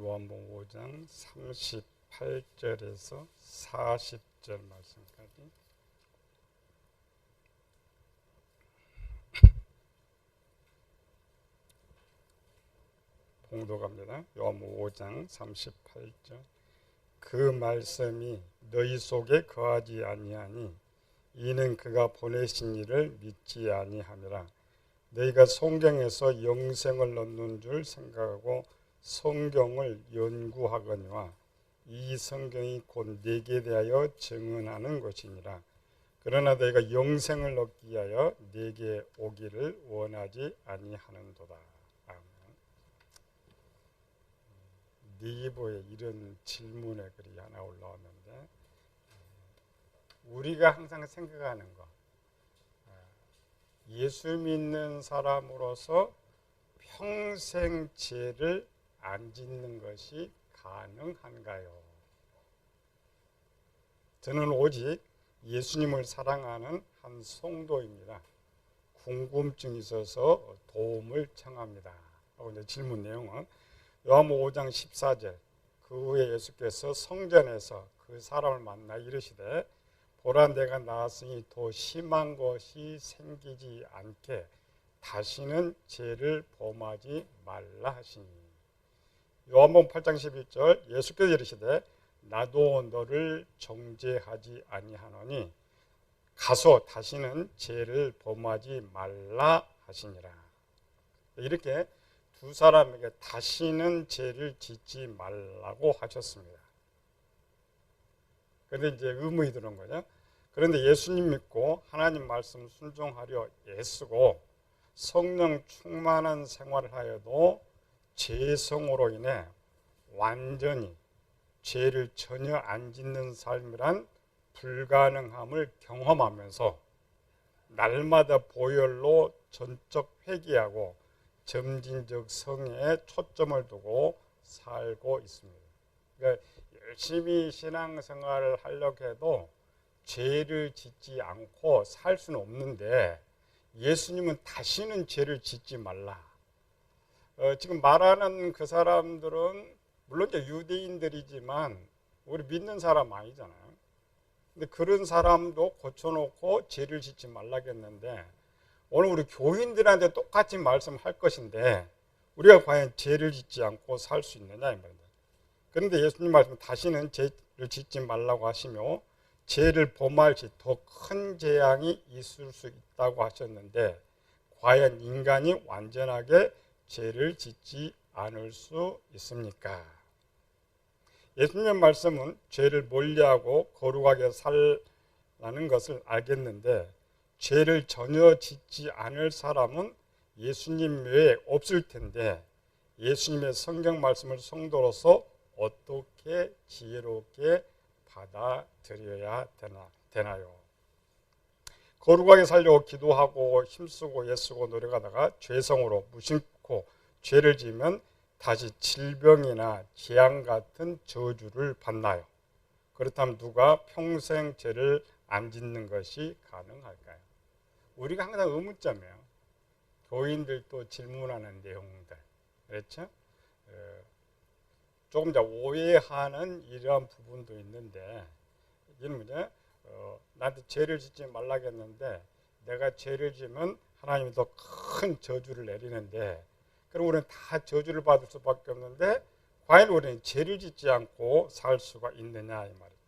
요한복음 5장 38절에서 40절 말씀까지. 봉독합니다. 요한복음 5장 38절. 그 말씀이 너희 속에 거하지 아니하니 이는 그가 보내신 이를 믿지 아니함이라. 너희가 성경에서 영생을 얻는 줄 생각하고 성경을 연구하거니와 이 성경이 곧 내게 대하여 증언하는 것이니라. 그러나 너희가 영생을 얻기 위하여 내게 오기를 원하지 아니하는도다. 아멘. 니부에 이런 질문의 글이 하나 올라왔는데, 우리가 항상 생각하는 거, 예수 믿는 사람으로서 평생 죄를 안 짓는 것이 가능한가요? 저는 오직 예수님을 사랑하는 한 성도입니다. 궁금증이 있어서 도움을 청합니다. 하고 이제 질문 내용은 요한복음 5장 14절. 그 후에 예수께서 성전에서 그 사람을 만나 이르시되 보라 내가 나았으니 더 심한 것이 생기지 않게 다시는 죄를 범하지 말라 하시니. 요한복음 8장 11절. 예수께서 이르시되 나도 너를 정죄하지 아니하노니 가서 다시는 죄를 범하지 말라 하시니라. 이렇게 두 사람에게 다시는 죄를 짓지 말라고 하셨습니다. 그런데 이제 의문이 드는 거죠. 그런데 예수님 믿고 하나님 말씀 순종하려 애쓰고 성령 충만한 생활을 하여도 죄성으로 인해 완전히 죄를 전혀 안 짓는 삶이란 불가능함을 경험하면서 날마다 보혈로 전적 회개하고 점진적 성회에 초점을 두고 살고 있습니다. 그러니까 열심히 신앙생활을 하려고 해도 죄를 짓지 않고 살 수는 없는데 예수님은 다시는 죄를 짓지 말라. 지금 말하는 그 사람들은 물론 이제 유대인들이지만 우리 믿는 사람 아니잖아요. 근데 그런 사람도 고쳐놓고 죄를 짓지 말라겠는데 오늘 우리 교인들한테 똑같이 말씀할 것인데 우리가 과연 죄를 짓지 않고 살 수 있느냐 이 말입니다. 그런데 예수님 말씀 다시는 죄를 짓지 말라고 하시며 죄를 범할 시 더 큰 재앙이 있을 수 있다고 하셨는데 과연 인간이 완전하게 죄를 짓지 않을 수 있습니까? 예수님 말씀은 죄를 멀리하고 거룩하게 살라는 것을 알겠는데 죄를 전혀 짓지 않을 사람은 예수님 외에 없을 텐데 예수님의 성경 말씀을 성도로서 어떻게 지혜롭게 받아들여야 되나요? 거룩하게 살려고 기도하고 힘쓰고 애쓰고 노력하다가 죄성으로 무심코 죄를 지으면 다시 질병이나 재앙 같은 저주를 받나요? 그렇다면 누가 평생 죄를 안 짓는 것이 가능할까요? 우리가 항상 의문점이에요. 교인들도 질문하는 내용들, 그렇죠? 조금 더 오해하는 이러한 부분도 있는데 이는 뭐냐? 나한테 죄를 짓지 말라겠는데 내가 죄를 지면 하나님이 더 큰 저주를 내리는데 그럼 우리는 다 저주를 받을 수밖에 없는데 과연 우리는 죄를 짓지 않고 살 수가 있느냐 이 말이에요.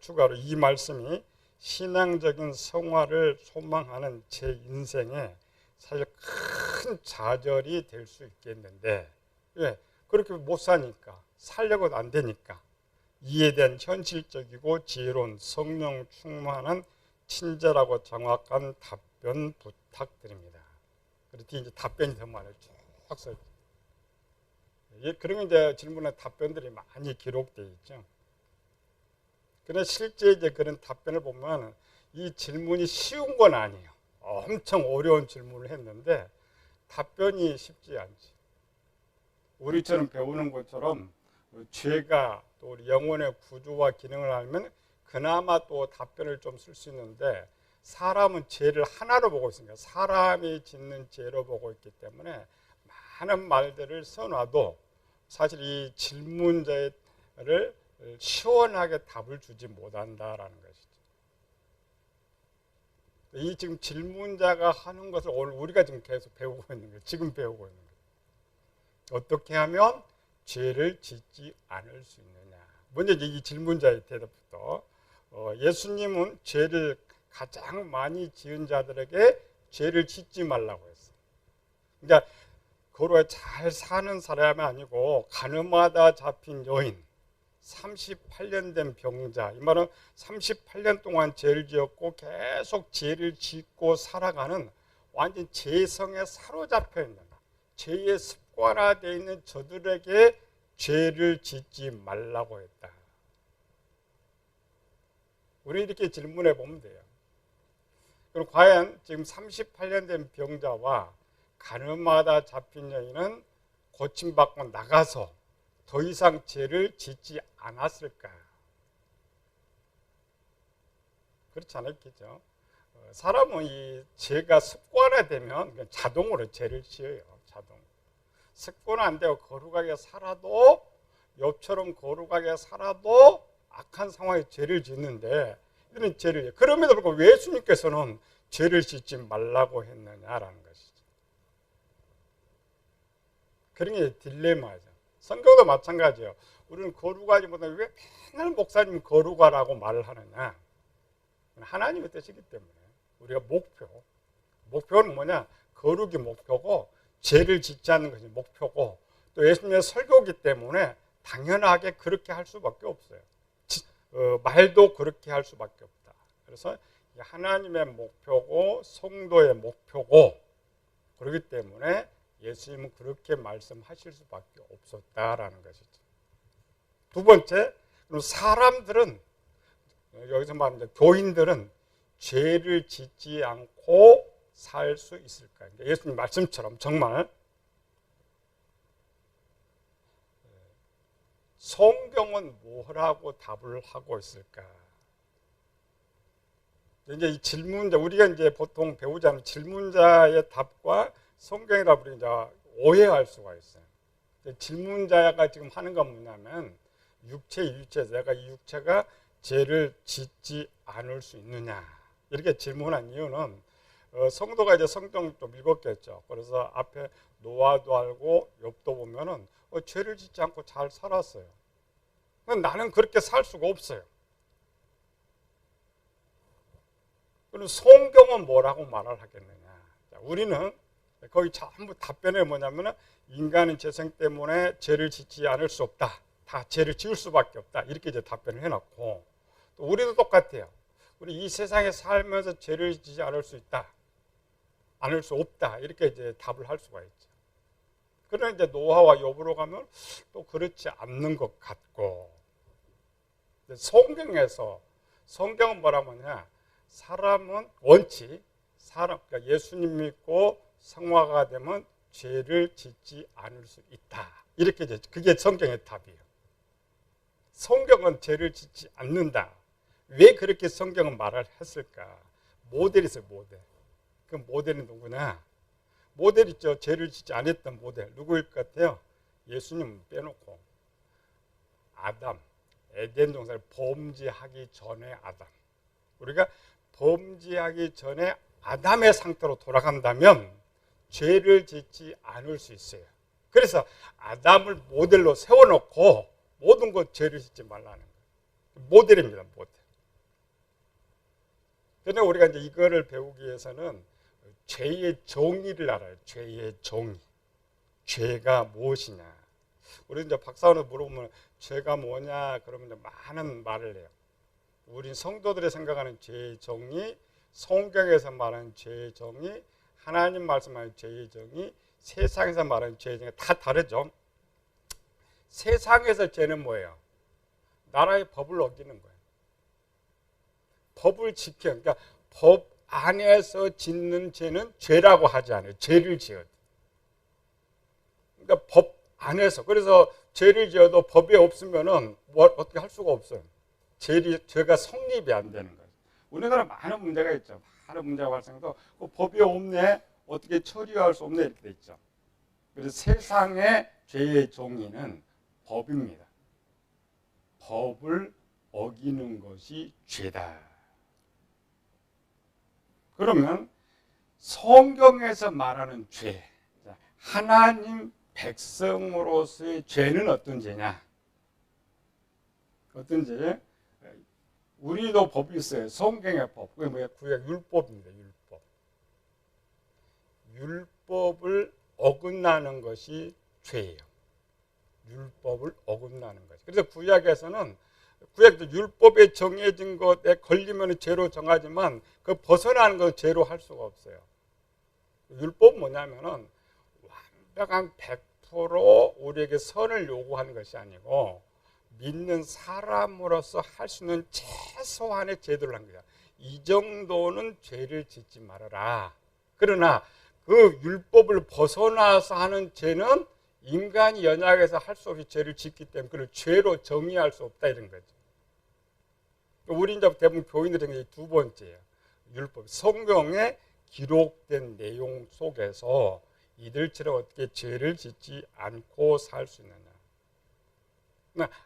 추가로 이 말씀이 신앙적인 성화를 소망하는 제 인생에 사실 큰 좌절이 될 수 있겠는데 왜? 그렇게 못 사니까 살려고도 안 되니까 이에 대한 현실적이고 지혜로운 성령 충만한 친절하고 정확한 답변 부탁드립니다. 그렇게 이제 답변이 더 많아요. 쭉 써. 그런 이제 질문에 답변들이 많이 기록되어 있죠. 그런데 실제 이제 그런 답변을 보면 이 질문이 쉬운 건 아니에요. 엄청 어려운 질문을 했는데 답변이 쉽지 않지. 우리처럼 배우는 것처럼 죄가 또 우리 영혼의 구조와 기능을 알면 그나마 또 답변을 좀 쓸 수 있는데 사람은 죄를 하나로 보고 있습니다. 사람이 짓는 죄로 보고 있기 때문에 많은 말들을 써놔도 사실 이 질문자를 시원하게 답을 주지 못한다라는 것이죠. 이 지금 질문자가 하는 것을 오늘 우리가 지금 계속 배우고 있는 거예요. 지금 배우고 있는 거예요. 어떻게 하면 죄를 짓지 않을 수 있느냐. 먼저 이 질문자의 대답부터 예수님은 죄를 가장 많이 지은 자들에게 죄를 짓지 말라고 했어요. 그러니까 거룩하게 잘 사는 사람이 아니고 가늠하다 잡힌 여인, 38년 된 병자, 이 말은 38년 동안 죄를 지었고 계속 죄를 짓고 살아가는 완전 죄성에 사로잡혀 있는, 죄의 습관화되어 있는 저들에게 죄를 짓지 말라고 했다. 우리 이렇게 질문해 보면 돼요. 그럼 과연 지금 38년 된 병자와 가늠하다 잡힌 여인은 고침받고 나가서 더 이상 죄를 짓지 않았을까? 그렇지 않았겠죠. 사람은 이 죄가 습관화되면 자동으로 죄를 지어요. 자동. 습관 안 되고 거룩하게 살아도, 욥처럼 거룩하게 살아도 악한 상황에 죄를 짓는데, 이런 죄를, 그럼에도 불구하고 왜 예수님께서는 죄를 짓지 말라고 했느냐라는 것이죠. 그런 게 딜레마죠. 성경도 마찬가지예요. 우리는 거룩하지 못하면 왜 맨날 목사님 거룩하라고 말을 하느냐. 하나님의 뜻이기 때문에. 우리가 목표는 뭐냐? 거룩이 목표고 죄를 짓지 않는 것이 목표고, 또 예수님의 설교이기 때문에 당연하게 그렇게 할 수밖에 없어요. 말도 그렇게 할 수밖에 없다. 그래서 하나님의 목표고 성도의 목표고, 그렇기 때문에 예수님은 그렇게 말씀하실 수밖에 없었다라는 것이죠. 두 번째, 사람들은, 여기서 말하는 교인들은 죄를 짓지 않고 살 수 있을까? 예수님 말씀처럼 정말 성경은 뭐라고 답을 하고 있을까? 이제 이 질문자, 우리가 이제 보통 배우자는 질문자의 답과 성경의 답을 이제 오해할 수가 있어요. 질문자가 지금 하는 건 뭐냐면 육체, 내가 이 육체가 죄를 짓지 않을 수 있느냐, 이렇게 질문한 이유는 성도가 이제 성경 좀 읽었겠죠. 그래서 앞에 노아도 알고 욥도 보면은 죄를 짓지 않고 잘 살았어요. 나는 그렇게 살 수가 없어요. 그럼 성경은 뭐라고 말을 하겠느냐? 우리는 거기 전부 답변이 뭐냐면은 인간은 재성 때문에 죄를 짓지 않을 수 없다. 다 죄를 지을 수밖에 없다. 이렇게 이제 답변을 해놨고, 또 우리도 똑같아요. 우리 이 세상에 살면서 죄를 짓지 않을 수 있다, 않을 수 없다. 이렇게 이제 답을 할 수가 있죠. 그러나 이제 노아와 욥으로 가면 또 그렇지 않는 것 같고, 성경은 뭐라고 하냐? 사람은 그러니까 예수님 믿고 성화가 되면 죄를 짓지 않을 수 있다. 이렇게 이제 그게 성경의 답이에요. 성경은 죄를 짓지 않는다. 왜 그렇게 성경은 말을 했을까? 모델이 있어요, 모델. 그 모델이 누구냐? 모델 있죠. 죄를 짓지 않았던 모델. 누구일 것 같아요? 예수님 빼놓고 아담, 에덴 동산을 범죄하기 전에 아담. 우리가 범죄하기 전에 아담의 상태로 돌아간다면 죄를 짓지 않을 수 있어요. 그래서 아담을 모델로 세워놓고 모든 것 죄를 짓지 말라는 거예요. 모델입니다, 모델. 그런데 우리가 이제 이거를 배우기 위해서는 죄의 정의를 알아요. 죄의 정의. 죄가 무엇이냐. 우리 이제 박사원에 물어보면 죄가 뭐냐, 그러면 이제 많은 말을 해요. 우리 성도들이 생각하는 죄의 정의, 성경에서 말하는 죄의 정의, 하나님 말씀하는 죄의 정의, 세상에서 말하는 죄의 정의 다 다르죠. 세상에서 죄는 뭐예요? 나라의 법을 어기는 거예요. 법을 지켜. 그러니까 법 안에서 짓는 죄는 죄라고 하지 않아요. 죄를 지어도. 그러니까 법 안에서. 그래서 죄를 지어도 법이 없으면은 어떻게 할 수가 없어요. 죄가 성립이 안 되는 거예요. 우리나라 많은 문제가 있죠. 많은 문제가 발생해도 법이 없네, 어떻게 처리할 수 없네, 이렇게 돼 있죠. 그래서 세상에 죄의 정의는 법입니다. 법을 어기는 것이 죄다. 그러면 성경에서 말하는 죄, 하나님 백성으로서의 죄는 어떤 죄냐? 어떤 죄? 우리도 법이 있어요. 성경의 법. 그게 뭐야? 구약 율법입니다. 율법. 율법을 어긋나는 것이 죄예요. 율법을 어긋나는 것이. 그래서 구약에서는 구약도 율법에 정해진 것에 걸리면 죄로 정하지만 그 벗어나는 건 죄로 할 수가 없어요. 율법은 뭐냐면은 완벽한 100% 우리에게 선을 요구하는 것이 아니고 믿는 사람으로서 할 수 있는 최소한의 제도를 한 거야. 이 정도는 죄를 짓지 말아라. 그러나 그 율법을 벗어나서 하는 죄는 인간이 연약해서 할 수 없이 죄를 짓기 때문에 그걸 죄로 정의할 수 없다 이런 거죠. 우리 이제 대부분 교인들은 두 번째예요. 율법. 성경에 기록된 내용 속에서 이들처럼 어떻게 죄를 짓지 않고 살 수 있느냐.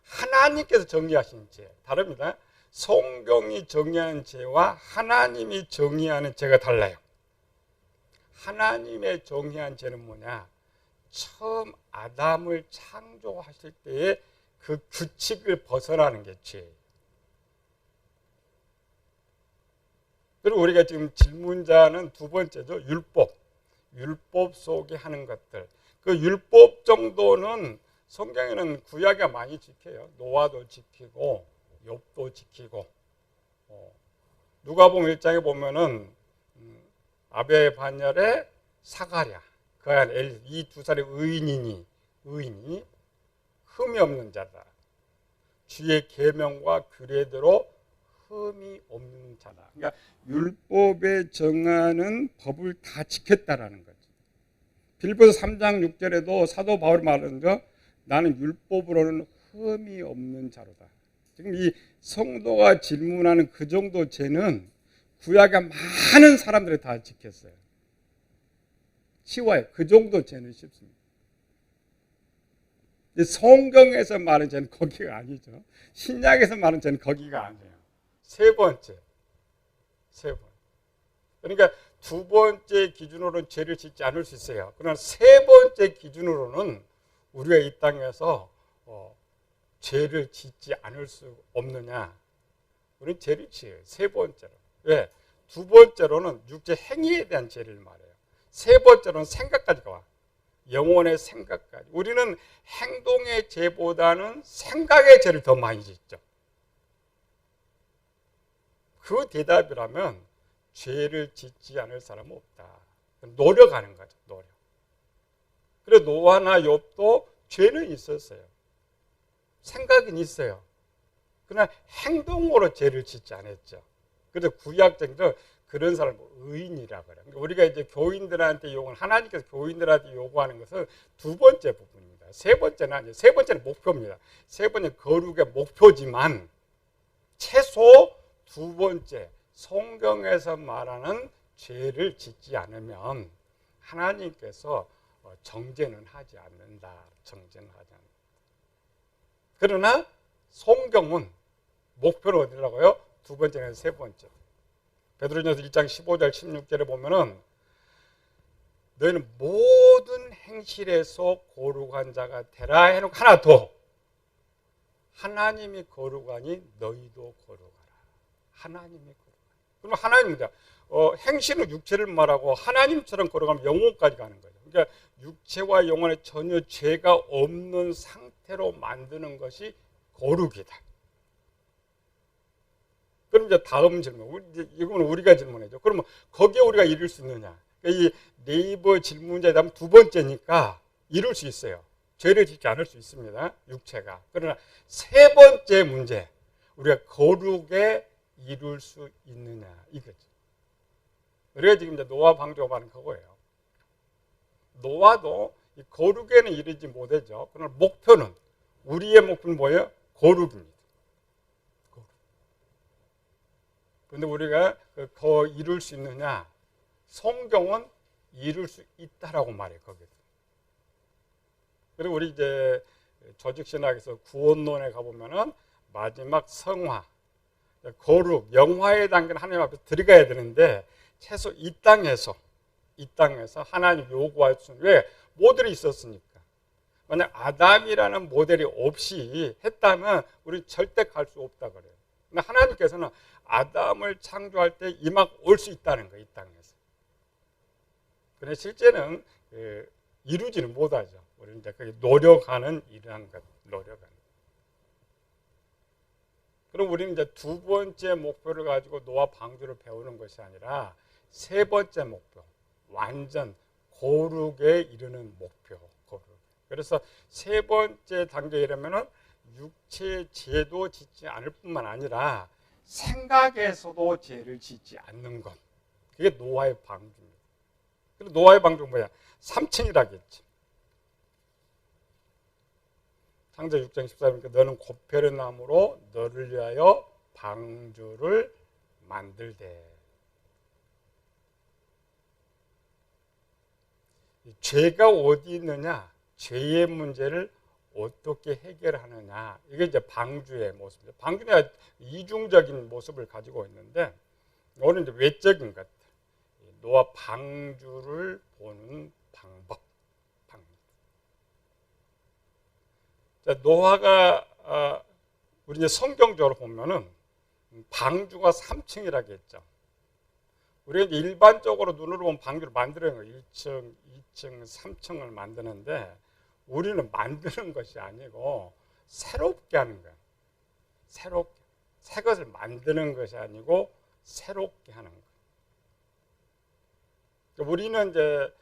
하나님께서 정의하신 죄 다릅니다. 성경이 정의하는 죄와 하나님이 정의하는 죄가 달라요. 하나님의 정의한 죄는 뭐냐? 처음 아담을 창조하실 때의 그 규칙을 벗어나는 게 죄예요. 그리고 우리가 지금 질문자는 두 번째죠. 율법. 율법 속에 하는 것들. 그 율법 정도는 성경에는 구약에 많이 지켜요. 노아도 지키고 욥도 지키고. 누가복음 1장에 보면은 아벨의 반열에 사가랴, 그 안에 이 두 사람의 의인이 흠이 없는 자다. 주의 계명과 규례대로 흠이 없는 자다. 그러니까 율법에 정하는 법을 다 지켰다라는 거죠. 빌립보서 3장 6절에도 사도 바울이 말하는 거 나는 율법으로는 흠이 없는 자로다. 지금 이 성도가 질문하는 그 정도 죄는 구약의 많은 사람들이 다 지켰어요. 쉬워요. 그 정도 죄는 쉽습니다. 성경에서 말하는 죄는 거기가 아니죠. 신약에서 말하는 죄는 거기가 아니에요. 세 번째. 그러니까 두 번째 기준으로는 죄를 짓지 않을 수 있어요. 그러나 세 번째 기준으로는 우리가 이 땅에서 죄를 짓지 않을 수 없느냐? 우리는 죄를 지어요. 세 번째로. 왜? 두 번째로는 육체 행위에 대한 죄를 말해요. 세 번째로는 생각까지 와. 영혼의 생각까지. 우리는 행동의 죄보다는 생각의 죄를 더 많이 짓죠. 그 대답이라면 죄를 짓지 않을 사람은 없다. 노력하는 거죠. 노력. 그래서 노아나 욥도 죄는 있었어요. 생각은 있어요. 그러나 행동으로 죄를 짓지 않았죠. 그래서 구약적으로 그런 사람을 의인이라고 그래요. 그러니까 우리가 이제 교인들한테 하나님께서 교인들한테 요구하는 것은 두 번째 부분입니다. 세 번째는 목표입니다. 세 번째는 거룩의 목표지만 최소 두 번째 성경에서 말하는 죄를 짓지 않으면 하나님께서 정죄는 하지 않는다. 정죄는 하지 않는다. 그러나 성경은 목표는 어디라고요? 두 번째는 세 번째. 베드로전서 1장 15절 16절에 보면은 너희는 모든 행실에서 거룩한 자가 되라 해놓고 하나 더. 하나님이 거룩하니 너희도 거룩하라. 하나님이 거룩하니. 그러면 하나님입니다. 행실은 육체를 말하고 하나님처럼 거룩하면 영혼까지 가는 거죠. 그러니까 육체와 영혼에 전혀 죄가 없는 상태로 만드는 것이 거룩이다. 그럼 이제 다음 질문, 이건 우리가 질문해죠. 그러면 거기에 우리가 이룰 수 있느냐? 이 네이버 질문자에 대한 두 번째니까 이룰 수 있어요. 죄를 짓지 않을 수 있습니다. 육체가. 그러나 세 번째 문제, 우리가 거룩에 이룰 수 있느냐 이거죠. 우리가 지금 이제 노아 방주가 하는 그거예요. 노아도 이 거룩에는 이르지 못하죠. 그러나 목표는 우리의 목표는 뭐예요? 거룩입니다. 그런데 우리가 그 이룰 수 있느냐? 성경은 이룰 수 있다라고 말해요. 거기서. 그리고 우리 이제 조직신학에서 구원론에 가보면은 마지막 성화, 거룩, 영화의 단계는 하나님 앞에 들어가야 되는데 최소 이 땅에서 하나님 요구할 수 있는, 왜? 모델이 있었으니까. 만약 아담이라는 모델이 없이 했다면 우리 절대 갈 수 없다 그래요. 근데 하나님께서는 아담을 창조할 때 이막 올 수 있다는 거예요, 이 땅에서. 그런데 실제는 이루지는 못하죠. 우리는 이제 그게 노력하는 일이라는 것, 노력하는. 그럼 우리는 이제 두 번째 목표를 가지고 노아 방주를 배우는 것이 아니라 세 번째 목표, 완전 거룩에 이르는 목표. 거룩. 그래서 세 번째 단계에 이르면은 육체 죄도 짓지 않을 뿐만 아니라 생각에서도 죄를 짓지 않는 것. 그게 노아의 방주입니다. 그리고 노아의 방주가 뭐야? 3층이라겠지. 창조 6장 14절이니까 너는 곱페른 나무로 너를 위하여 방주를 만들되. 죄가 어디 있느냐? 죄의 문제를 어떻게 해결하느냐? 이게 이제 방주의 모습이죠. 방주는 이중적인 모습을 가지고 있는데 오늘 이제 외적인 것들. 노아 방주를 보는 방법. 자, 노아가 우리 이제 성경적으로 보면은 방주가 3층이라고 했죠. 우리가 이제 일반적으로 눈으로 보면 방주를 만드는 거예요. 1층, 2층, 3층을 만드는데 우리는 만드는 것이 아니고 새롭게 하는 거예요. 새롭게. 새 것을 만드는 것이 아니고 새롭게 하는 거예요. 우리는 이제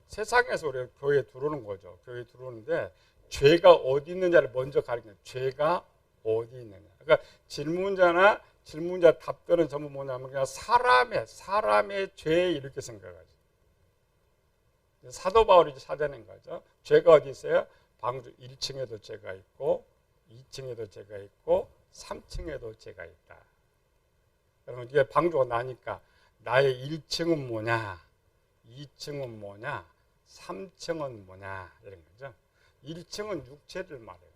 세상에서 우리가 교회에 들어오는 거죠. 교회에 들어오는데 죄가 어디 있느냐를 먼저 가리켜요. 죄가 어디 있느냐. 그러니까 질문자 답변은 전부 뭐냐면 그냥 사람의 죄 이렇게 생각하죠. 사도 바울이 찾아낸 거죠. 죄가 어디 있어요? 방주 1층에도 죄가 있고 2층에도 죄가 있고 3층에도 죄가 있다. 그러면 이게 방주가 나니까 나의 1층은 뭐냐, 2층은 뭐냐, 3층은 뭐냐 이런 거죠. 1층은 육체를 말해요.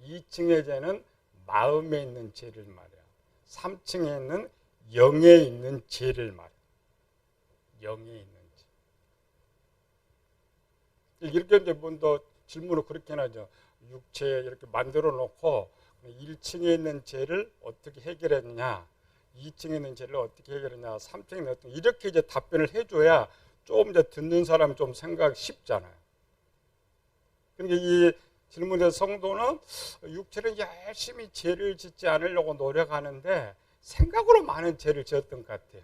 2층의 죄는 마음에 있는 죄를 말해요. 3층에 있는 영에 있는 죄를 말해요. 영에 있는 죄. 이렇게 이제 먼저 질문을 그렇게 하죠. 육체 이렇게 만들어 놓고 1층에 있는 죄를 어떻게 해결했느냐, 2층에 있는 죄를 어떻게 해결했냐, 3층에 있는 어떻게, 이렇게 이제 답변을 해줘야 좀 이제 듣는 사람 좀 생각이 쉽잖아요. 그러니까 이 질문의 성도는 육체는 열심히 죄를 짓지 않으려고 노력하는데 생각으로 많은 죄를 지었던 것 같아요.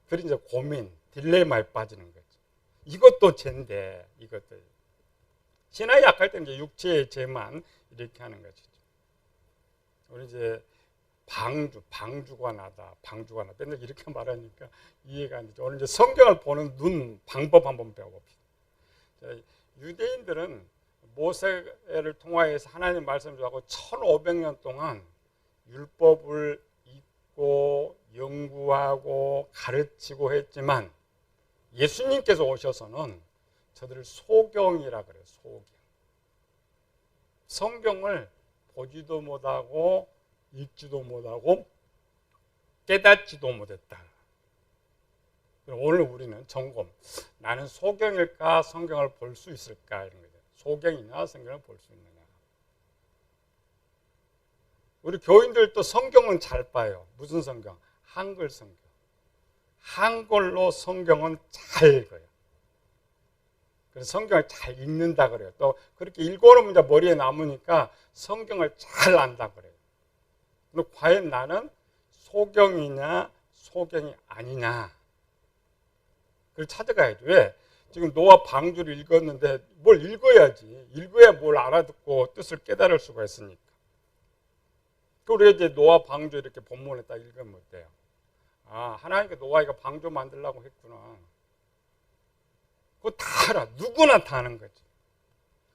그래서 이제 고민, 딜레마에 빠지는 거죠. 이것도 죄인데, 이것도. 신앙이 약할 때는 이제 육체의 죄만 이렇게 하는 것이죠. 우리 이제 방주가 나다. 맨날 이렇게 말하니까 이해가 안 되죠. 오늘 이제 성경을 보는 눈, 방법 한번 배워봅시다. 자, 유대인들은 모세를 통하여서 하나님 말씀을 하고 1500년 동안 율법을 읽고 연구하고 가르치고 했지만 예수님께서 오셔서는 저들을 소경이라 그래요. 소경. 성경을 보지도 못하고 읽지도 못하고 깨닫지도 못했다. 오늘 우리는 점검. 나는 소경일까 성경을 볼 수 있을까 이런 거죠. 소경이나 성경을 볼 수 있느냐. 우리 교인들도 성경은 잘 봐요. 무슨 성경? 한글 성경. 한글로 성경은 잘 읽어요. 그래서 성경을 잘 읽는다 그래요. 또 그렇게 읽어놓으면 이제 머리에 남으니까 성경을 잘 안다 그래요. 그럼 과연 나는 소경이냐 소경이 아니냐. 그걸 찾아가야죠. 왜? 지금 노아 방주를 읽었는데 뭘 읽어야지. 읽어야 뭘 알아듣고 뜻을 깨달을 수가 있으니까. 그리고 이제 노아 방주 이렇게 본문에 딱 읽으면 어때요? 아, 하나님께 노아가 방주 만들려고 했구나. 그거 다 알아. 누구나 다 아는 거지.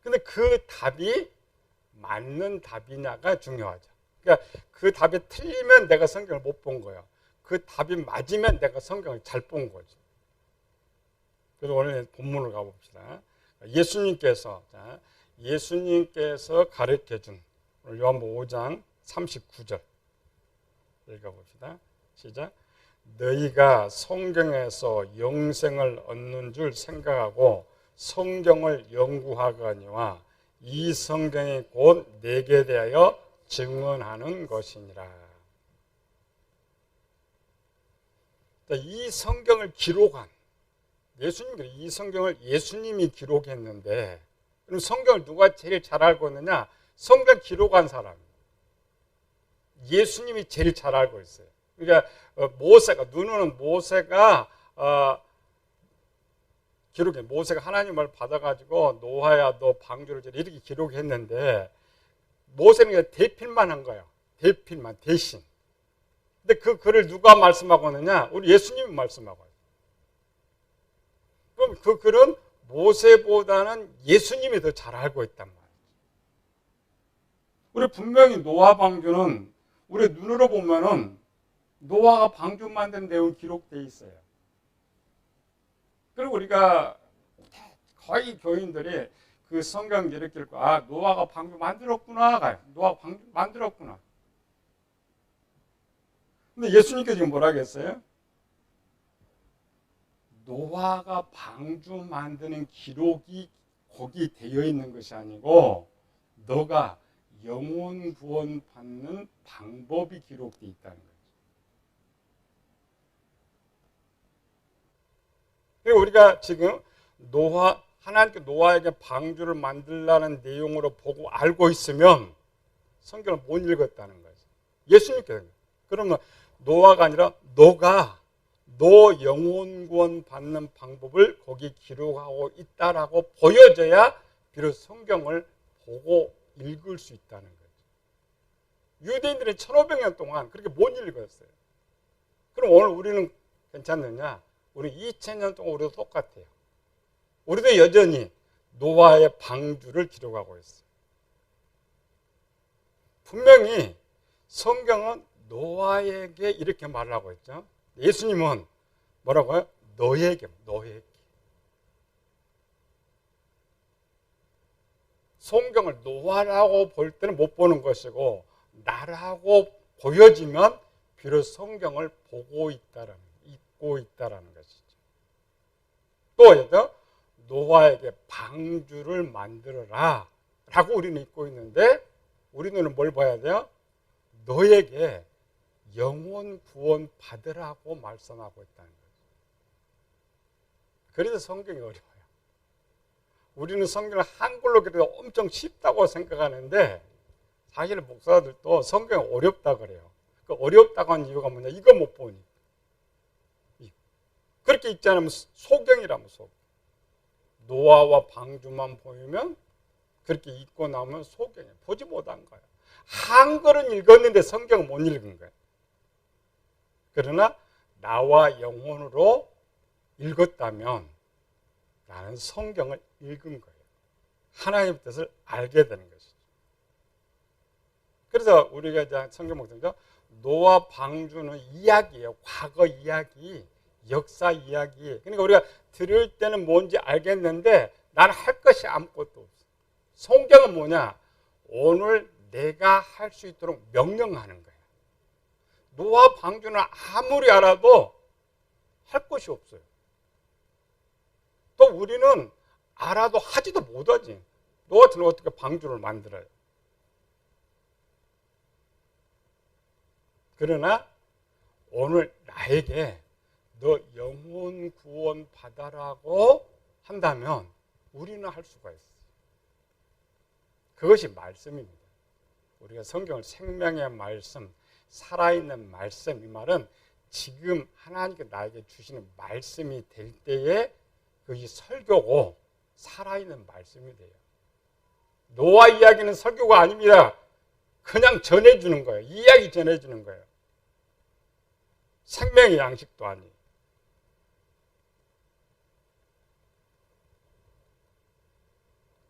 근데 그 답이 맞는 답이냐가 중요하죠. 그러니까 그 답이 틀리면 내가 성경을 못 본 거예요. 그 답이 맞으면 내가 성경을 잘 본 거지. 그래서 오늘 본문을 가봅시다. 예수님께서 가르쳐준 요한복음 5장 39절 읽어봅시다. 시작. 너희가 성경에서 영생을 얻는 줄 생각하고 성경을 연구하거니와 이 성경이 곧 내게 대하여 증언하는 것이니라. 이 성경을 기록한 이 성경을 예수님이 기록했는데, 그럼 성경을 누가 제일 잘 알고 있느냐? 성경 기록한 사람, 예수님이 제일 잘 알고 있어요. 그러니까 눈으로는 모세가 기록해. 모세가 하나님을 받아가지고 노아야 너 방주를 지라 이렇게 기록했는데, 모세는 그냥 대필만 한 거예요. 대필만, 대신. 근데 그 글을 누가 말씀하고 있느냐? 우리 예수님이 말씀하고 있어요. 그럼 그 글은 모세보다는 예수님이 더 잘 알고 있단 말이에요. 우리 분명히 노아 방주는 우리 눈으로 보면은 노아가 방주 만든 내용 기록되어 있어요. 그리고 우리가 거의 교인들이 그 성경 이렇게 읽고, 노아가 방주 만들었구나 가요. 노아가 방주 만들었구나. 근데 예수님께서 지금 뭐라 했어요? 노아가 방주 만드는 기록이 거기 되어 있는 것이 아니고 너가 영혼 구원 받는 방법이 기록되어 있다는 거죠. 그리고 우리가 지금 하나님께 노아에게 방주를 만들라는 내용으로 보고 알고 있으면 성경을 못 읽었다는 거죠. 예수님께서. 그러면 노아가 아니라 너 영혼 구원 받는 방법을 거기 기록하고 있다라고 보여져야 비로소 성경을 보고 읽을 수 있다는 거죠. 유대인들은 1500년 동안 그렇게 못 읽었어요. 그럼 오늘 우리는 괜찮느냐? 우리 2000년 동안 우리도 똑같아요. 우리도 여전히 노아의 방주를 기록하고 있어요. 분명히 성경은 노아에게 이렇게 말하고 있죠. 예수님은 뭐라고요? 너에게. 성경을 노아라고 볼 때는 못 보는 것이고 나라고 보여지면 비로소 성경을 보고 읽고 있다라는 것이죠. 또 노아에게 방주를 만들어라 라고 우리는 읽고 있는데, 우리는 뭘 봐야 돼요? 너에게 영혼 구원 받으라고 말씀하고 있다는 거죠. 그래서 성경이 어려워요. 우리는 성경을 한글로 그래도 엄청 쉽다고 생각하는데, 사실 목사들도 성경이 어렵다 그래요. 그 어렵다고 하는 이유가 뭐냐? 이거 못 보니. 그렇게 읽지 않으면 소경이라면 소경. 노아와 방주만 보이면 그렇게 읽고 나면 소경이에요. 보지 못한 거예요. 한글은 읽었는데 성경은 못 읽은 거예요. 그러나 나와 영혼으로 읽었다면 나는 성경을 읽은 거예요. 하나님의 뜻을 알게 되는 것이죠. 그래서 우리가 이제 성경 목사님도 노아 방주는 이야기예요. 과거 이야기, 역사 이야기. 그러니까 우리가 들을 때는 뭔지 알겠는데 나는 할 것이 아무것도 없어. 성경은 뭐냐? 오늘 내가 할 수 있도록 명령하는 거예요. 노아 방주는 아무리 알아도 할 것이 없어요. 또 우리는 알아도 하지도 못하지. 너 같은 어떻게 방주를 만들어요? 그러나 오늘 나에게 너 영혼 구원 받아라고 한다면 우리는 할 수가 있어요. 그것이 말씀입니다. 우리가 성경을 생명의 말씀, 살아있는 말씀, 이 말은 지금 하나님께 나에게 주시는 말씀이 될 때에 그것이 설교고 살아있는 말씀이 돼요. 노아 이야기는 설교가 아닙니다. 그냥 전해주는 거예요. 이야기 전해주는 거예요. 생명의 양식도 아니에요.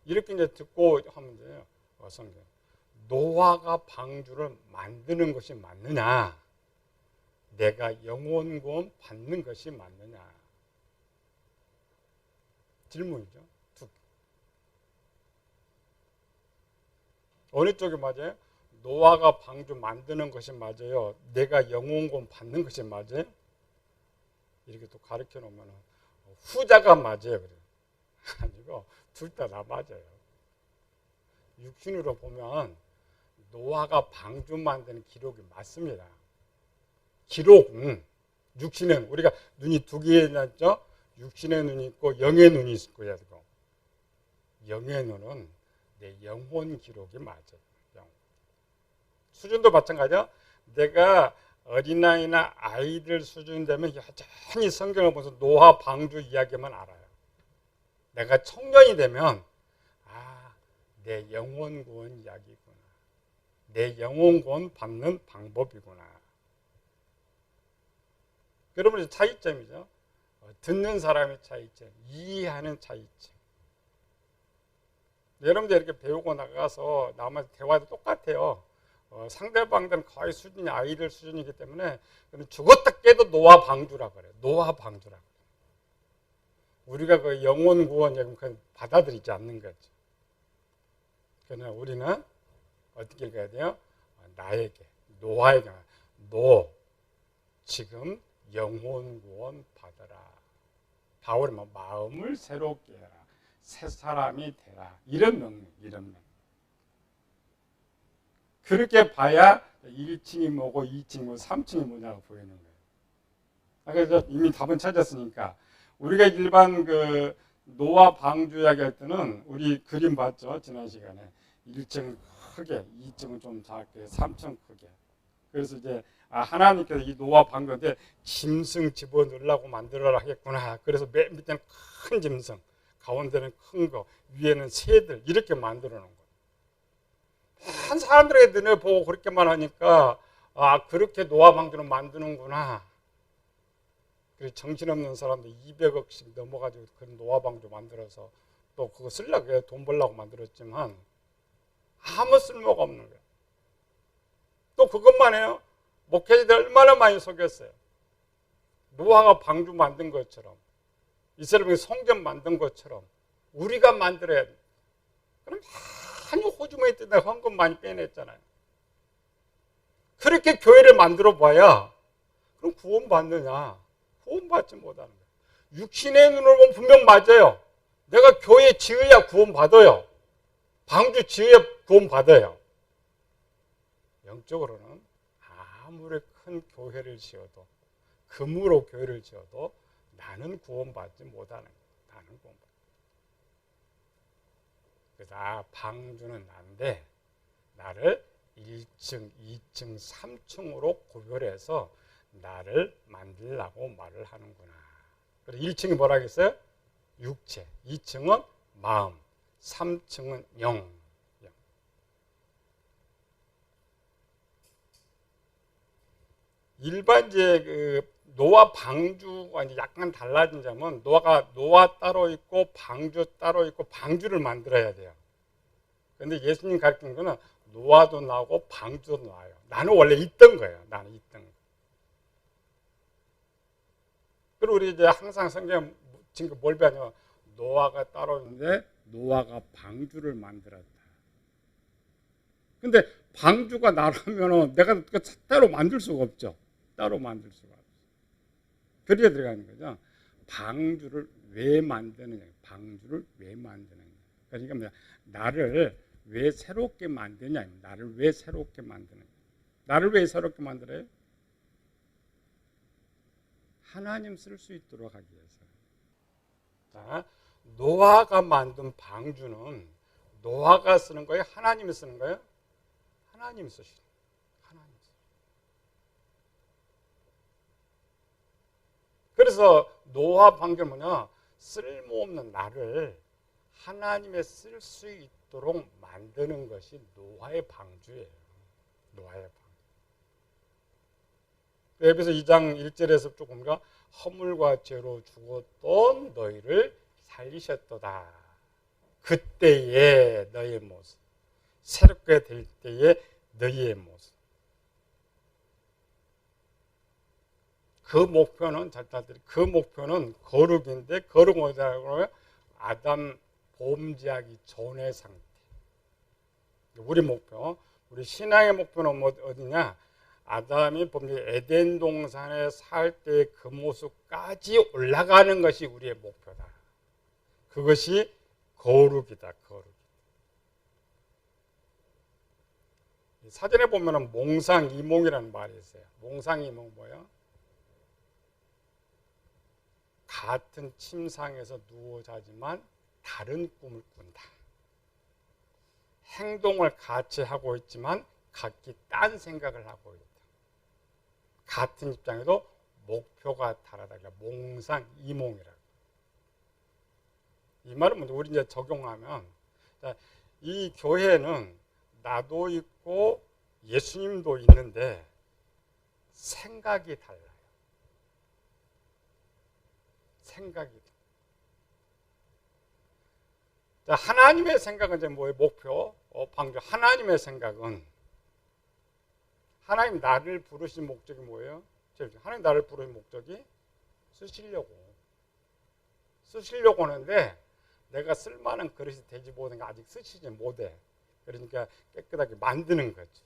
이렇게 이제 듣고 하면 돼요. 성경. 노아가 방주를 만드는 것이 맞느냐? 내가 영혼 구원 받는 것이 맞느냐? 질문이죠. 어느 쪽이 맞아요? 노아가 방주 만드는 것이 맞아요? 내가 영혼권 받는 것이 맞아요? 이렇게 또 가르쳐 놓으면 후자가 맞아요. 그래. 아니고 둘 다 맞아요. 육신으로 보면 노아가 방주 만드는 기록이 맞습니다. 기록은 육신은 우리가 눈이 두 개 있죠. 육신의 눈이 있고 영의 눈이 있고요. 영의 눈은 내 영혼 기록이 맞아요. 수준도 마찬가지야. 내가 어린아이나 아이들 수준 되면 여전히 성경을 보면서 노아 방주 이야기만 알아요. 내가 청년이 되면 내 영혼 구원 이야기구나. 내 영혼 구원 받는 방법이구나. 여러분 차이점이죠. 듣는 사람의 차이점, 이해하는 차이점. 여러분들 이렇게 배우고 나가서 남한테 대화도 똑같아요. 상대방들은 거의 수준이 아이들 수준이기 때문에 죽었다 깨도 노아 방주라 그래요. 노아 방주라 그래요. 우리가 그 영혼 구원 그건 받아들이지 않는 거죠. 그러나 우리는 어떻게 읽어야 돼요? 나에게, 노아에게, 너 지금 영혼 구원 받아라. 바울이 마음을 새롭게 해라. 새 사람이 되라. 이런 명령, 이런 명령. 그렇게 봐야 1층이 뭐고 2층이 뭐고 3층이 뭐냐고 보이는 거예요. 그래서 이미 답은 찾았으니까 우리가 일반 그 노아 방주 이야기할 때는 우리 그림 봤죠? 지난 시간에 1층 크게, 2층은 좀 작게, 3층 크게. 그래서 이제 하나님께서 이 노아 방주인데 짐승 집어넣으려고 만들어라 하겠구나. 그래서 맨 밑에는 큰 짐승, 가운데는 큰 거, 위에는 새들 이렇게 만들어 놓은 거예요. 한 사람들에게 너네 보고 그렇게만 하니까 그렇게 노아 방주를 만드는구나. 그리고 정신없는 사람들 200억씩 넘어가지고 그런 노아 방주 만들어서 또 그거 쓰려고 돈 벌려고 만들었지만 아무 쓸모가 없는 거예요. 또 그것만 해요. 목회자들 얼마나 많이 속였어요. 노아가 방주 만든 것처럼 이스라엘이 성전 만든 것처럼 우리가 만들어야 돼. 그럼 많이 호주머니 뜯다 헌금 많이 빼냈잖아요. 그렇게 교회를 만들어 봐야 그럼 구원 받느냐? 구원 받지 못하는 거예요. 육신의 눈으로 보면 분명 맞아요. 내가 교회 지어야 구원 받아요. 방주 지어야 구원 받아요. 영적으로는 아무리 큰 교회를 지어도 금으로 교회를 지어도 나는 구원받지 못하는 거예요. 나는 구원받지. 그래서 방주는 난데 나를 1층, 2층, 3층으로 구별해서 나를 만들라고 말을 하는구나. 그리고 1층이 뭐라 했어요? 육체, 2층은 마음, 3층은 영. 일반 이제 그 노아 방주가 이제 약간 달라진 점은 노아 따로 있고 방주 따로 있고 방주를 만들어야 돼요. 그런데 예수님 가르치는 거는 노아도 나오고 방주도 나와요. 나는 원래 있던 거예요. 나는 있던 거. 그리고 우리 이제 항상 성경 지금 뭘 배우냐면 노아가 따로 있는데 노아가 방주를 만들었다. 근데 방주가 나라면은 내가 따로 만들 수가 없죠. 따로 만들 수가 없어요. 그래야 들어가는 거죠. 방주를 왜 만드느냐. 방주를 왜 만드느냐. 그러니까 뭐야? 나를 왜 새롭게 만드냐. 나를 왜 새롭게 만드느냐. 나를 왜 새롭게 만들어요? 하나님 쓸 수 있도록 하기 위해서. 자, 노아가 만든 방주는 노아가 쓰는 거예요? 하나님이 쓰는 거예요? 하나님이 쓰시는 거예요. 하나님. 그래서 노아 방주는 뭐냐? 쓸모없는 나를 하나님의 쓸 수 있도록 만드는 것이 노아의 방주예요. 노아의 방주. 에베소 2장 1절에서 쭉 보니까 허물과 죄로 죽었던 너희를 살리셨도다. 그때의 너희의 모습, 새롭게 될 때의 너희의 모습. 그 목표는 그 목표는 거룩인데 거룩은 뭐라고요? 아담 범죄하기 전의 상태. 우리 목표, 우리 신앙의 목표는 어디냐? 아담이 에덴 동산에 살 때 그 모습까지 올라가는 것이 우리의 목표다. 그것이 거룩이다. 거룩. 사전에 보면은 몽상이몽이라는 말이 있어요. 몽상이몽 뭐예요? 같은 침상에서 누워 자지만 다른 꿈을 꾼다. 행동을 같이 하고 있지만 각기 딴 생각을 하고 있다. 같은 입장에도 목표가 다르다. 몽상이몽이라고. 이 말은 먼저 우리 이제 적용하면, 이 교회는 나도 있고 예수님도 있는데 생각이 달라요. 생각이. 자, 하나님의 생각은 이제 뭐예요? 목표, 방주. 하나님의 생각은, 하나님 나를 부르신 목적이 뭐예요? 하나님 나를 부르신 목적이 쓰시려고 하는데 내가 쓸만한 그릇이 되지 못하니까 아직 쓰시지 못해. 그러니까 깨끗하게 만드는 거지.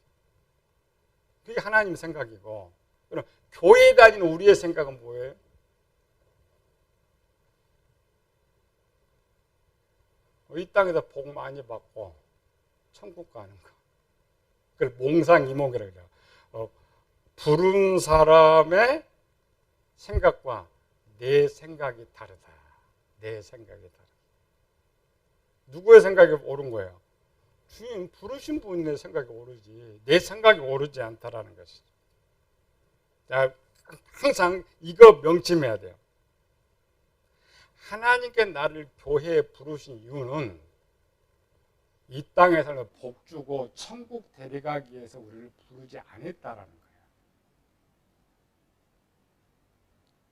그게 하나님 생각이고, 그럼 교회에 다니는 우리의 생각은 뭐예요? 이 땅에서 복 많이 받고 천국 가는 거. 그걸 몽상이몽이라고 해요. 부른 사람의 생각과 내 생각이 다르다. 내 생각이 다르다. 누구의 생각이 옳은 거예요? 주님 부르신 분의 생각이 오르지 내 생각이 오르지 않다라는 것이죠. 자, 항상 이거 명심해야 돼요. 하나님께 나를 교회에 부르신 이유는 이 땅에 살면 복 주고 천국 데려가기 위해서 우리를 부르지 않았다라는 거예요.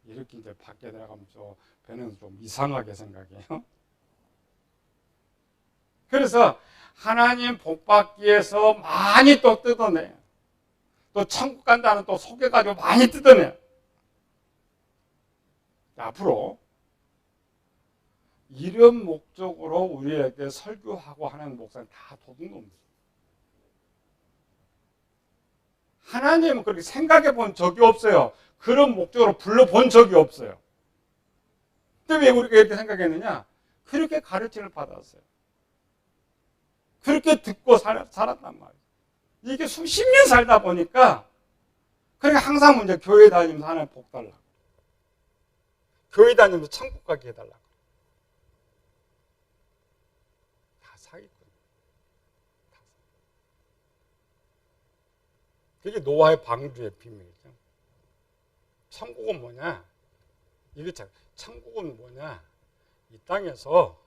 이렇게 이제 밖에 들어가면 배는 좀 이상하게 생각해요. 그래서 하나님 복 받기 위해서 많이 또 뜯어내요. 또 천국 간다는 또 속여가지고 많이 뜯어내요. 앞으로 이런 목적으로 우리에게 설교하고 하는 목사는 다 도둑놈들. 하나님은 그렇게 생각해 본 적이 없어요. 그런 목적으로 불러본 적이 없어요. 근데 왜 우리가 이렇게 생각했느냐? 그렇게 가르침을 받았어요. 그렇게 듣고 살았단 말이에요. 이게 수십 년 살다 보니까 그러니까 항상 이제 교회 다니면서 하나님 복 달라고. 교회 다니면서 천국 가게 해달라고. 다 사기꾼. 그게 노아의 방주의 비밀이죠. 천국은 뭐냐? 이게 천국은 뭐냐? 이 땅에서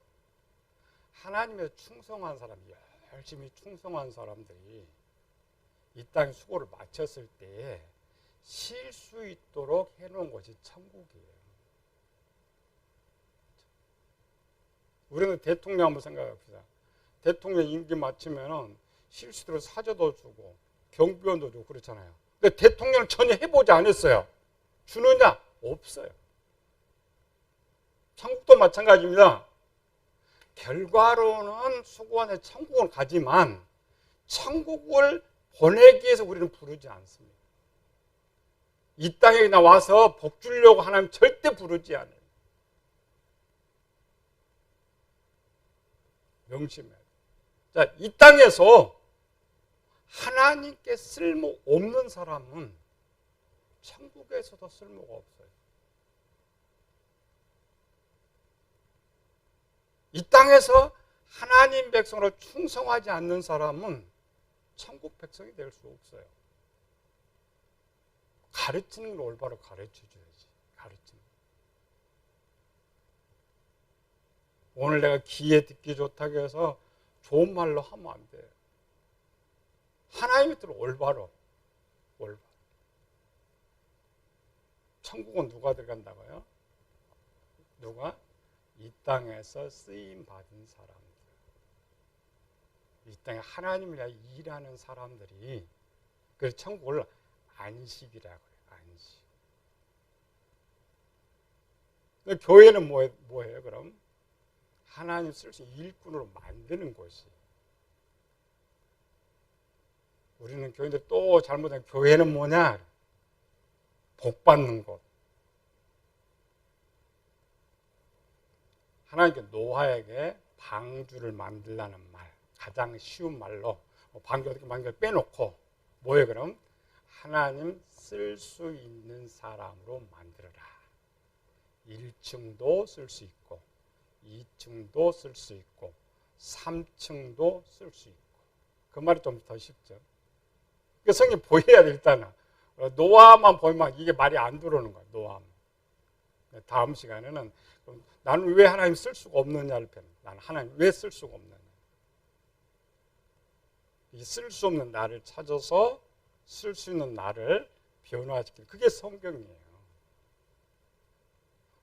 하나님의 충성한 사람, 열심히 충성한 사람들이 이 땅에 수고를 마쳤을 때에 쉴 수 있도록 해놓은 것이 천국이에요. 우리는 대통령 한번 생각합시다. 대통령 임기 마치면은 쉴 수 있도록 사저도 주고 경비원도 주고 그렇잖아요. 근데 대통령은 전혀 해보지 않았어요. 주느냐? 없어요. 천국도 마찬가지입니다. 결과로는 수고하는 천국을 가지만 천국을 보내기 위해서 우리는 부르지 않습니다. 이 땅에 나와서 복 주려고 하나님 절대 부르지 않아요. 명심해야 돼요. 자, 이 땅에서 하나님께 쓸모 없는 사람은 천국에서도 쓸모가 없어요. 이 땅에서 하나님 백성으로 충성하지 않는 사람은 천국 백성이 될 수 없어요. 가르치는 걸 올바로 가르쳐줘야지. 가르치는. 오늘 내가 귀에 듣기 좋다고 해서 좋은 말로 하면 안 돼요. 하나님의 뜻을 올바로. 천국은 누가 들어간다고요? 누가? 이 땅에서 쓰임 받은 사람들. 이 땅에 하나님을 위하여 일하는 사람들이 그래서 천국을 안식이라고 해요. 안식. 근데 교회는 뭐예요? 그럼 하나님 쓸 수 있는 일꾼으로 만드는 곳이. 우리는 교인들이 또 잘못한 교회는 뭐냐? 복 받는 곳. 하나님께 노아에게 방주를 만들라는 말, 가장 쉬운 말로 방주 어떻게 만들 빼놓고 뭐예요 그럼? 하나님 쓸 수 있는 사람으로 만들어라. 1층도 쓸 수 있고 2층도 쓸 수 있고 3층도 쓸 수 있고. 그 말이 좀 더 쉽죠. 그 성경 보여야 돼. 일단은 노아만 보면 이게 말이 안 들어오는 거야. 노아만. 다음 시간에는 나는 왜 하나님 쓸 수가 없느냐를 배워. 나는 하나님 왜 쓸 수가 없느냐. 이 쓸 수 없는 나를 찾아서 쓸 수 있는 나를 변화시키는 그게 성경이에요.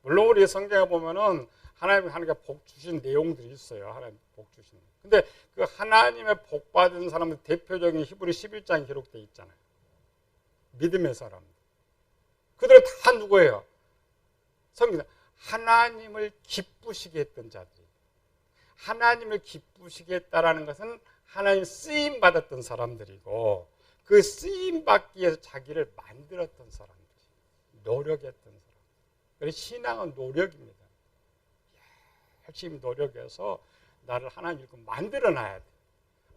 물론 우리 성경에 보면은 하나님께 복 주신 내용들이 있어요. 하나님 복 주신. 근데 그 하나님의 복 받은 사람의 대표적인 히브리 11장에 기록되어 있잖아요. 믿음의 사람들. 그들은 다 누구예요? 성경 하나님을 기쁘시게 했던 자들이. 하나님을 기쁘시게 했다라는 것은 하나님 쓰임 받았던 사람들이고 그 쓰임 받기 위해서 자기를 만들었던 사람들이. 노력했던 사람. 그래서 신앙은 노력입니다. 열심히 노력해서 나를 하나님 만들어 놔야 돼.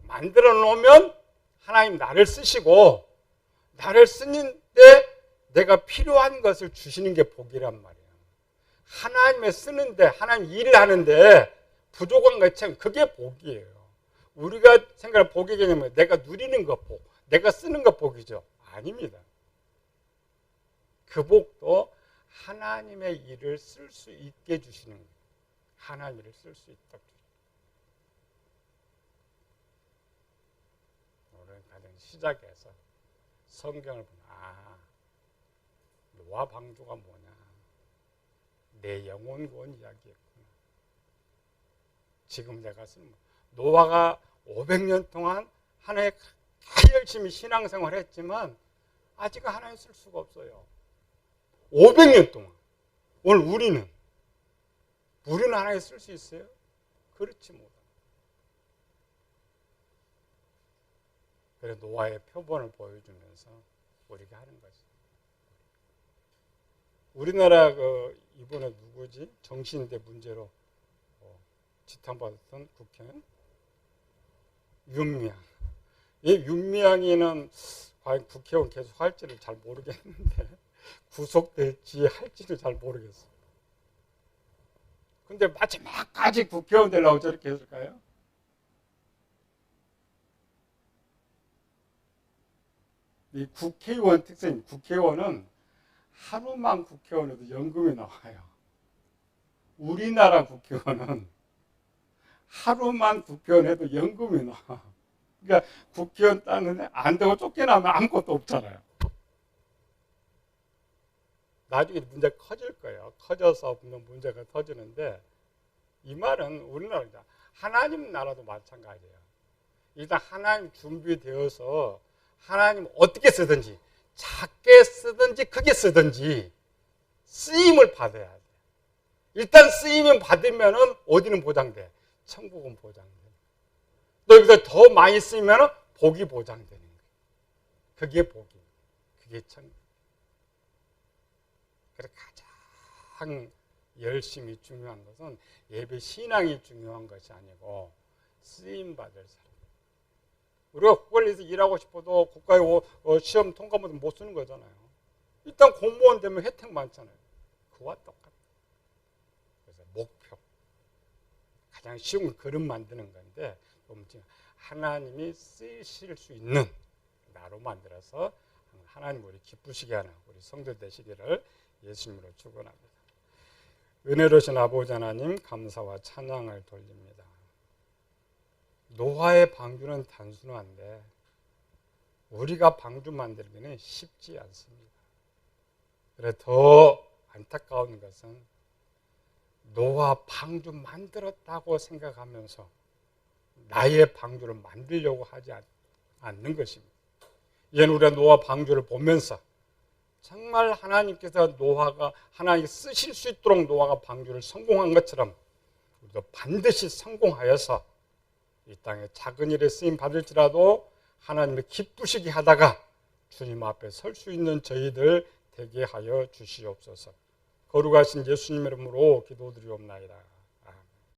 만들어 놓으면 하나님 나를 쓰시고 나를 쓰는데 내가 필요한 것을 주시는 게 복이란 말이에요. 하나님의 쓰는데 하나님 일을 하는데 부족한 것처럼 그게 복이에요. 우리가 생각하는 복의 개념은 내가 누리는 것 복, 내가 쓰는 것 복이죠. 아닙니다. 그 복도 하나님의 일을 쓸 수 있게 해주시는 거예요. 하나님의 일을 쓸 수 있도록. 오늘 가장 시작해서 성경을 보면 노아 방주가 뭐냐. 내 영혼 구원 이야기였구나. 지금 내가 쓴 노아가 500년 동안 하나님 열심히 신앙생활을 했지만 아직은 하나님 쓸 수가 없어요. 500년 동안. 오늘 우리는 하나님 쓸 수 있어요? 그렇지 못합니다. 그래서 노아의 표본을 보여주면서 우리가 하는 거죠. 우리나라 이번에 누구지? 정신대 문제로 지탄받았던 국회의원 윤미향. 이 윤미향이는 과연 국회의원 계속 할지를 잘 모르겠는데 구속될지 할지도 잘 모르겠어요. 근데 마지막까지 국회의원 되려고 저렇게 했을까요? 이 국회의원 특징, 국회의원은 하루만 국회의원에도 연금이 나와요. 우리나라 국회의원은 하루만 국회의원 해도 연금이 나와. 그러니까 국회의원 따는데 안 되고 쫓겨나면 아무것도 없잖아요. 나중에 문제가 커질 거예요. 커져서 분명 문제가 터지는데 이 말은 우리나라 하나님 나라도 마찬가지예요. 일단 하나님 준비되어서 하나님 어떻게 쓰든지 작게 쓰든지 크게 쓰든지 쓰임을 받아야 돼. 일단 쓰임을 받으면은 어디는 보장돼? 천국은 보장돼. 또 여기서 더 많이 쓰면은 복이 보장되는 거예요. 그게 복이에요. 그게 천국. 그래서 가장 열심히 중요한 것은 예배 신앙이 중요한 것이 아니고 쓰임 받을 사람. 우리가 국가에서 일하고 싶어도 국가에 시험 통과하면 못 쓰는 거잖아요. 일단 공무원 되면 혜택 많잖아요. 그와 똑같아요. 그래서 목표. 가장 쉬운 건 그림 만드는 건데 하나님이 쓰실 수 있는 나로 만들어서 하나님 우리 기쁘시게 하는 우리 성도 되시기를 예수님으로 축원합니다. 은혜로우신 아버지 하나님 감사와 찬양을 돌립니다. 노아의 방주는 단순한데 우리가 방주 만들기는 쉽지 않습니다. 그래 더 안타까운 것은 노아 방주 만들었다고 생각하면서 나의 방주를 만들려고 하지 않는 것입니다. 이제는 우리가 노아 방주를 보면서 정말 하나님께서 노아가 하나님 쓰실 수 있도록 노아가 방주를 성공한 것처럼 우리도 반드시 성공하여서 이 땅에 작은 일에 쓰임 받을지라도 하나님을 기쁘시게 하다가 주님 앞에 설 수 있는 저희들 되게 하여 주시옵소서. 거룩하신 예수님 이름으로 기도드리옵나이다.